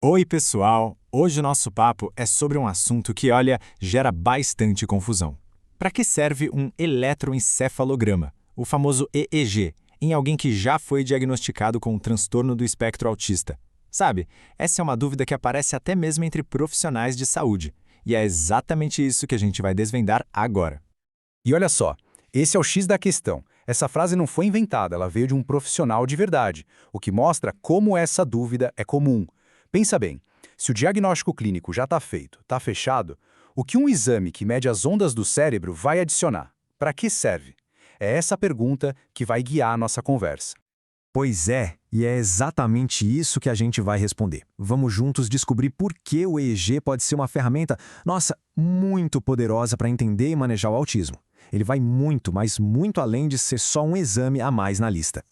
Oi, pessoal! Hoje o nosso papo é sobre um assunto que, olha, gera bastante confusão. Para que serve um eletroencefalograma, o famoso EEG, em alguém que já foi diagnosticado com um transtorno do espectro autista? Sabe, essa é uma dúvida que aparece até mesmo entre profissionais de saúde. E é exatamente isso que a gente vai desvendar agora. E olha só, esse é o X da questão. Essa frase não foi inventada, ela veio de um profissional de verdade, o que mostra como essa dúvida é comum. Pensa bem, se o diagnóstico clínico já está feito, está fechado, o que um exame que mede as ondas do cérebro vai adicionar? Para que serve? É essa pergunta que vai guiar a nossa conversa. Pois é, e é exatamente isso que a gente vai responder. Vamos juntos descobrir por que o EEG pode ser uma ferramenta, nossa, muito poderosa para entender e manejar o autismo. Ele vai muito, mas muito além de ser só um exame a mais na lista.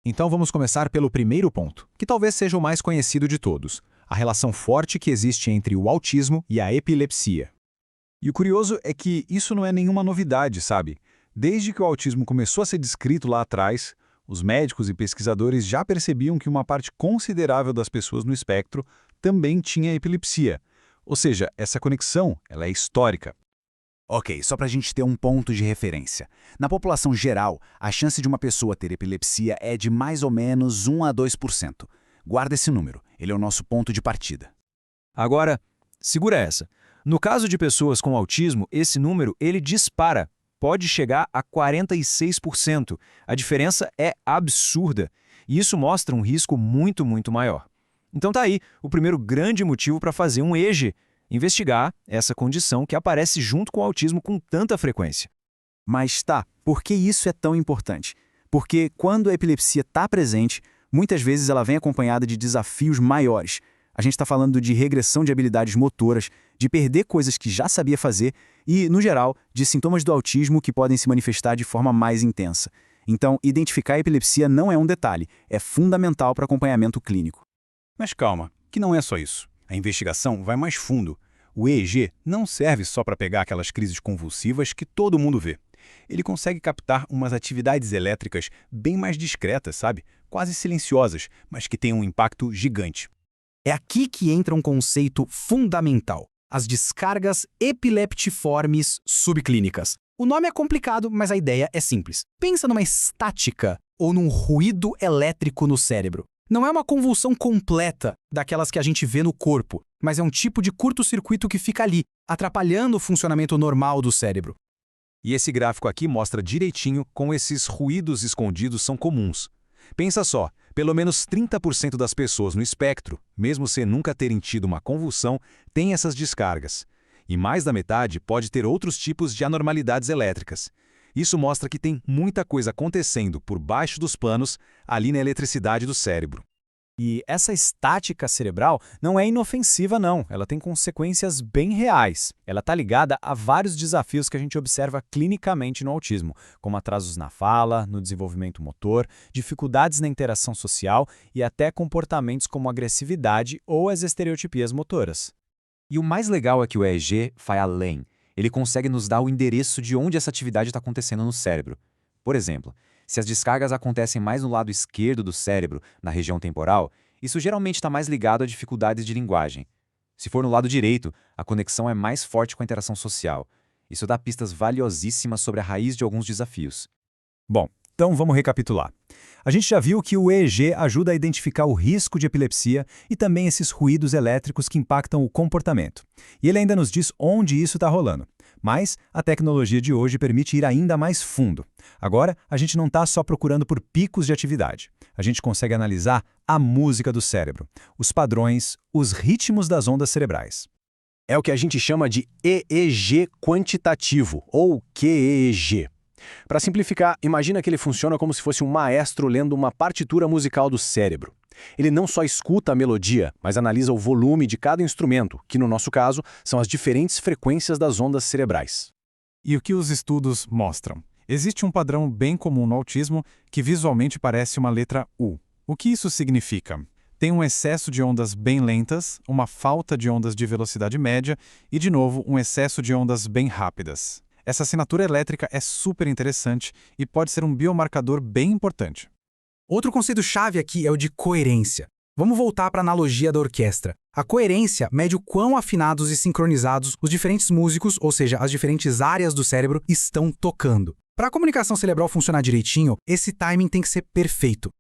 Então vamos começar pelo primeiro ponto, que talvez seja o mais conhecido de todos, a relação forte que existe entre o autismo e a epilepsia. E o curioso é que isso não é nenhuma novidade, sabe? Desde que o autismo começou a ser descrito lá atrás, os médicos e pesquisadores já percebiam que uma parte considerável das pessoas no espectro também tinha epilepsia. Ou seja, essa conexão ela é histórica. Ok, só para a gente ter um ponto de referência. Na população geral, a chance de uma pessoa ter epilepsia é de mais ou menos 1 a 2%. Guarda esse número, ele é o nosso ponto de partida. Agora, segura essa. No caso de pessoas com autismo, esse número ele dispara. Pode chegar a 46%. A diferença é absurda. E isso mostra um risco muito, muito maior. Então tá aí o primeiro grande motivo para fazer um EEG, investigar essa condição que aparece junto com o autismo com tanta frequência. Mas tá, por que isso é tão importante? Porque quando a epilepsia está presente, muitas vezes ela vem acompanhada de desafios maiores. A gente está falando de regressão de habilidades motoras, de perder coisas que já sabia fazer e, no geral, de sintomas do autismo que podem se manifestar de forma mais intensa. Então, identificar a epilepsia não é um detalhe, é fundamental para acompanhamento clínico. Mas calma, que não é só isso. A investigação vai mais fundo. O EEG não serve só para pegar aquelas crises convulsivas que todo mundo vê. Ele consegue captar umas atividades elétricas bem mais discretas, sabe? Quase silenciosas, mas que têm um impacto gigante. É aqui que entra um conceito fundamental: as descargas epileptiformes subclínicas. O nome é complicado, mas a ideia é simples. Pensa numa estática ou num ruído elétrico no cérebro. Não é uma convulsão completa, daquelas que a gente vê no corpo, mas é um tipo de curto-circuito que fica ali, atrapalhando o funcionamento normal do cérebro. E esse gráfico aqui mostra direitinho como esses ruídos escondidos são comuns. Pensa só, pelo menos 30% das pessoas no espectro, mesmo sem nunca terem tido uma convulsão, têm essas descargas. E mais da metade pode ter outros tipos de anormalidades elétricas. Isso mostra que tem muita coisa acontecendo por baixo dos panos, ali na eletricidade do cérebro. E essa estática cerebral não é inofensiva, não. Ela tem consequências bem reais. Ela está ligada a vários desafios que a gente observa clinicamente no autismo, como atrasos na fala, no desenvolvimento motor, dificuldades na interação social e até comportamentos como agressividade ou as estereotipias motoras. E o mais legal é que o EEG vai além. Ele consegue nos dar o endereço de onde essa atividade está acontecendo no cérebro. Por exemplo, se as descargas acontecem mais no lado esquerdo do cérebro, na região temporal, isso geralmente está mais ligado a dificuldades de linguagem. Se for no lado direito, a conexão é mais forte com a interação social. Isso dá pistas valiosíssimas sobre a raiz de alguns desafios. Bom, então vamos recapitular. A gente já viu que o EEG ajuda a identificar o risco de epilepsia e também esses ruídos elétricos que impactam o comportamento. E ele ainda nos diz onde isso está rolando. Mas a tecnologia de hoje permite ir ainda mais fundo. Agora, a gente não está só procurando por picos de atividade. A gente consegue analisar a música do cérebro, os padrões, os ritmos das ondas cerebrais. É o que a gente chama de EEG quantitativo, ou QEEG. Para simplificar, imagina que ele funciona como se fosse um maestro lendo uma partitura musical do cérebro. Ele não só escuta a melodia, mas analisa o volume de cada instrumento, que no nosso caso são as diferentes frequências das ondas cerebrais. E o que os estudos mostram? Existe um padrão bem comum no autismo que visualmente parece uma letra U. O que isso significa? Tem um excesso de ondas bem lentas, uma falta de ondas de velocidade média e, de novo, um excesso de ondas bem rápidas. Essa assinatura elétrica é super interessante e pode ser um biomarcador bem importante. Outro conceito-chave aqui é o de coerência. Vamos voltar para a analogia da orquestra. A coerência mede o quão afinados e sincronizados os diferentes músicos, ou seja, as diferentes áreas do cérebro, estão tocando. Para a comunicação cerebral funcionar direitinho, esse timing tem que ser perfeito.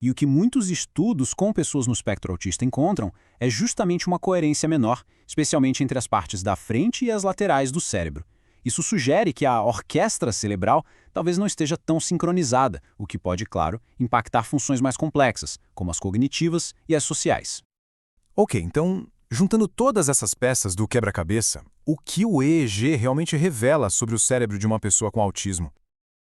E o que muitos estudos com pessoas no espectro autista encontram é justamente uma coerência menor, especialmente entre as partes da frente e as laterais do cérebro. Isso sugere que a orquestra cerebral talvez não esteja tão sincronizada, o que pode, claro, impactar funções mais complexas, como as cognitivas e as sociais. Ok, então, juntando todas essas peças do quebra-cabeça, o que o EEG realmente revela sobre o cérebro de uma pessoa com autismo?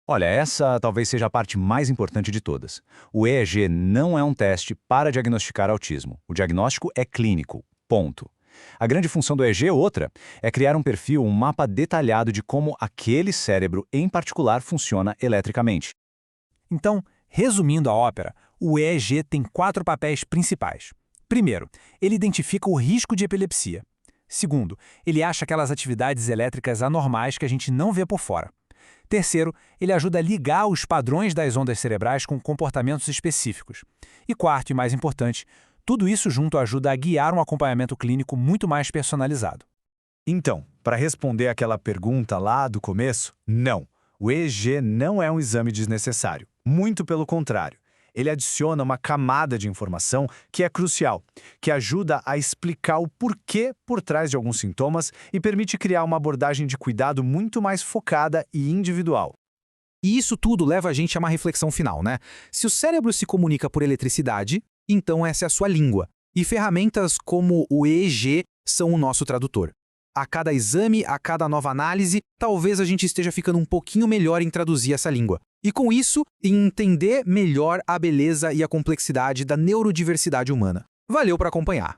Olha, essa talvez seja a parte mais importante de todas. O EEG não é um teste para diagnosticar autismo. O diagnóstico é clínico. Ponto. A grande função do EEG, outra, é criar um perfil, um mapa detalhado de como aquele cérebro em particular funciona eletricamente. Então, resumindo a ópera, o EEG tem 4 papéis principais. Primeiro, ele identifica o risco de epilepsia. Segundo, ele acha aquelas atividades elétricas anormais que a gente não vê por fora. Terceiro, ele ajuda a ligar os padrões das ondas cerebrais com comportamentos específicos. E quarto, e mais importante, tudo isso junto ajuda a guiar um acompanhamento clínico muito mais personalizado. Então, para responder aquela pergunta lá do começo, não. O EEG não é um exame desnecessário. Muito pelo contrário. Ele adiciona uma camada de informação que é crucial, que ajuda a explicar o porquê por trás de alguns sintomas e permite criar uma abordagem de cuidado muito mais focada e individual. E isso tudo leva a gente a uma reflexão final, né? Se o cérebro se comunica por eletricidade, então essa é a sua língua. E ferramentas como o EEG são o nosso tradutor. A cada exame, a cada nova análise, talvez a gente esteja ficando um pouquinho melhor em traduzir essa língua. E com isso, em entender melhor a beleza e a complexidade da neurodiversidade humana. Valeu por acompanhar!